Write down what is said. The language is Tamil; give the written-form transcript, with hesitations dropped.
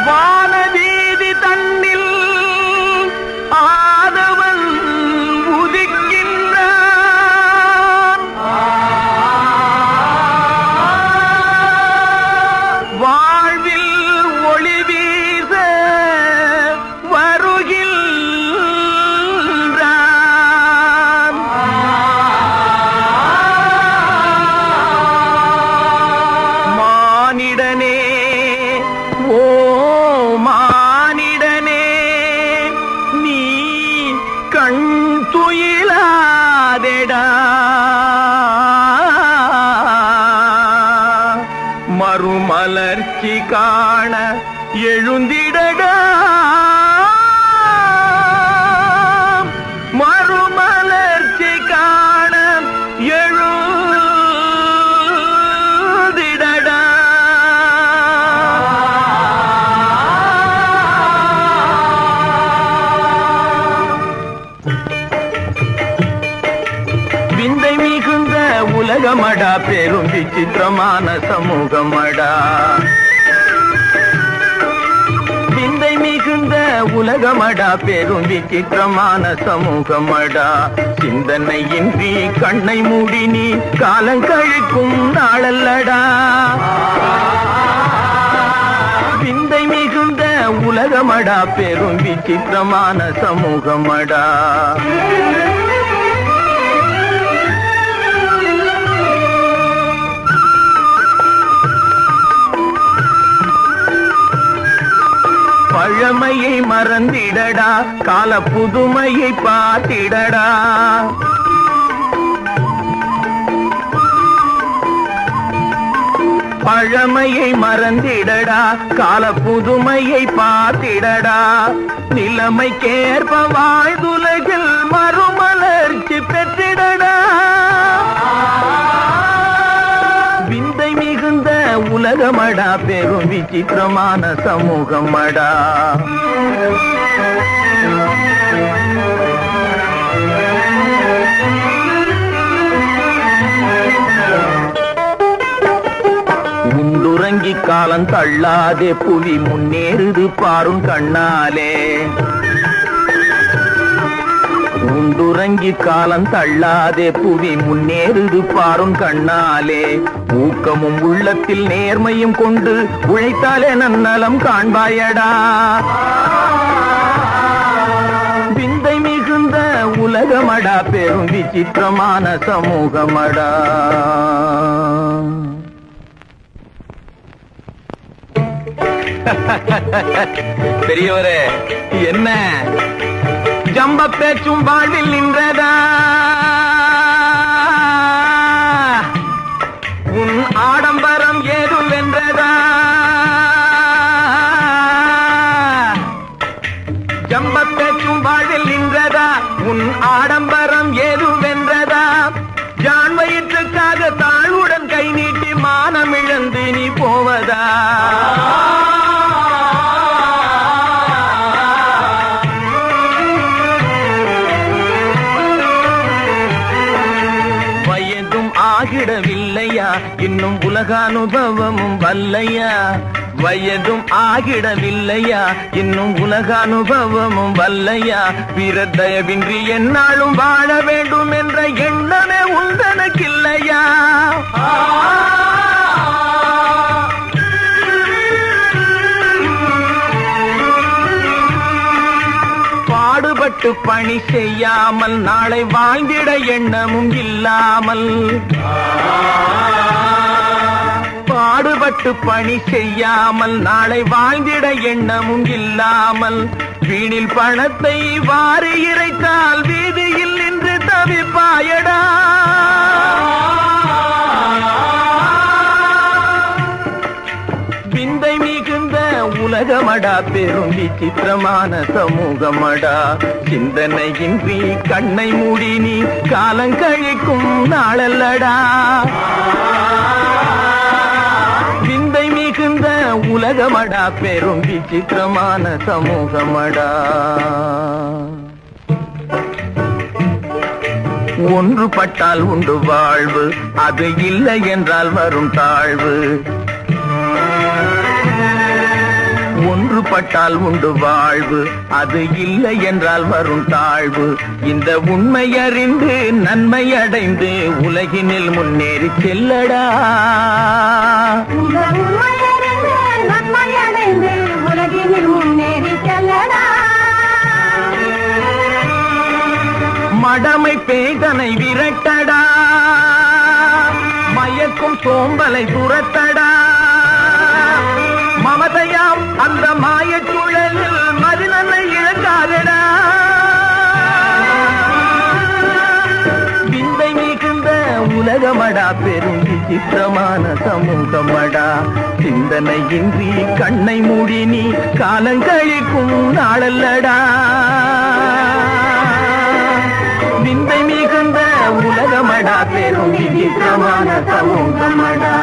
வானவீதி தன்னில் ஆதவன் உதிக்கின்றான். வாழ்வில் ஒளி வீச வருகின்றான். மானிடனே, ஓ மானிடனே, நீ கண் துயிலாதெடா. மறுமலர்ச்சி காண எழுந்திடடா. மறுமலர்ச்சி காண எழுந்திடடா. விந்தை மிகுந்த உலகமடா, பெரும் விசித்திரமான சமூகமடா. விந்தை மிகுந்த உலகமடா, பெரும் விசித்திரமான சமூகமடா. சிந்தனையின்றி கண்ணை மூடி நீ காலங்கழிக்கும் நாளல்லடா. விந்தை மிகுந்த உலகமடா, பெரும் விசித்திரமான சமூகமடா. பழமையை மறந்திடடா, கால புதுமையை பார்த்திடடா. பழமையை மறந்திடடா, கால புதுமையை பார்த்திடடா. நிலைமைக்கேற்ப வாழ்துலகில் மறுமலர்ச்சி பெற்றிடடா. விந்தை மிகுந்த உலகமடா, பெரும் விசித்திரமான சமூகமடா. உண்டுறங்கி காலம் தள்ளாதே, புலி முன்னேறுது பாரும் கண்ணாலே. உண்டுறங்கி காலம் தள்ளாதே, புவி முன்னேறுது பாரும் கண்ணாலே. ஊக்கமும் உள்ளத்தில் நேர்மையும் கொண்டு உழைத்தாலே நன்னலம் காண்பாயடா. விந்தை மிகுந்த உலகமடா, பெரும் விசித்திரமான சமூகமடா. பெரியவரே, என்ன ஜம்ப பேச்சும் வாழ்வில் நின்றதா? உன் ஆடம்பரம் ஏதும் வென்றதா? ஜம்ப பேச்சும் வாழ்வில் நின்றதா? உன் ஆடம்பரம் ஏதும் வென்றதா? ஜான் வயிற்றுக்காக தாழ்வுடன் கை நீட்டி மானமிழந்து நீ போவதா? ஆகிடவில்லையா இன்னும் உலக அனுபவமும் வல்லையா? வயதும் ஆகிடவில்லையா இன்னும் உலக அனுபவமும் வல்லையா? பிறர் தயவின்றி எந்நாளும் வாழ வேண்டும் என்ற எண்ணமே உந்தனக்கில்லையா? பாடுபட்டு பணி செய்யாமல் நாளை வாழ்ந்திட எண்ணமும் இல்லாமல், பாடுபட்டு பணி செய்யாமல் நாளை வாழ்ந்திட எண்ணமும் இல்லாமல், வீணில் பணத்தை வாரி இறைத்தால் வீதியில் நின்று தவிப்பாயடா. விந்தை மிகுந்த உலகமடா, பெரும் விசித்திரமான சமூகமடா. சிந்தனையின்றி கண்ணை மூடி நீ காலங்கழிக்கும் நாளல்லடா. விந்தை மிகுந்த உலகமடா, பெரும் விசித்திரமான சமூகமடா. ஒன்றுபட்டால் உண்டு வாழ்வு, அது இல்லை என்றால் வரும் தாழ்வு. ஒன்றுபட்டால் உண்டு வாழ்வு, அது இல்லை என்றால் வரும் தாழ்வு. இந்த உண்மை அறிந்து நன்மை அடைந்து உலகினில் முன்னேறி செல்லடா. மடமை பேதனை விரட்டடா, மயக்கும் சோம்பலை துரத்தடா. மமதையாம் அந்த மாயச் சூழலில் மதிநன்மை இழக்காதடா. விந்தை மிகுந்த உலகமடா, பெரும் விசித்திரமான சமூகமடா. சிந்தனையின்றி கண்ணை மூடி நீ காலங்கழிக்கும் நாளல்லடா. விந்தை மிகுந்த உலகமடா, பெரும் விசித்திரமான சமூகமடா.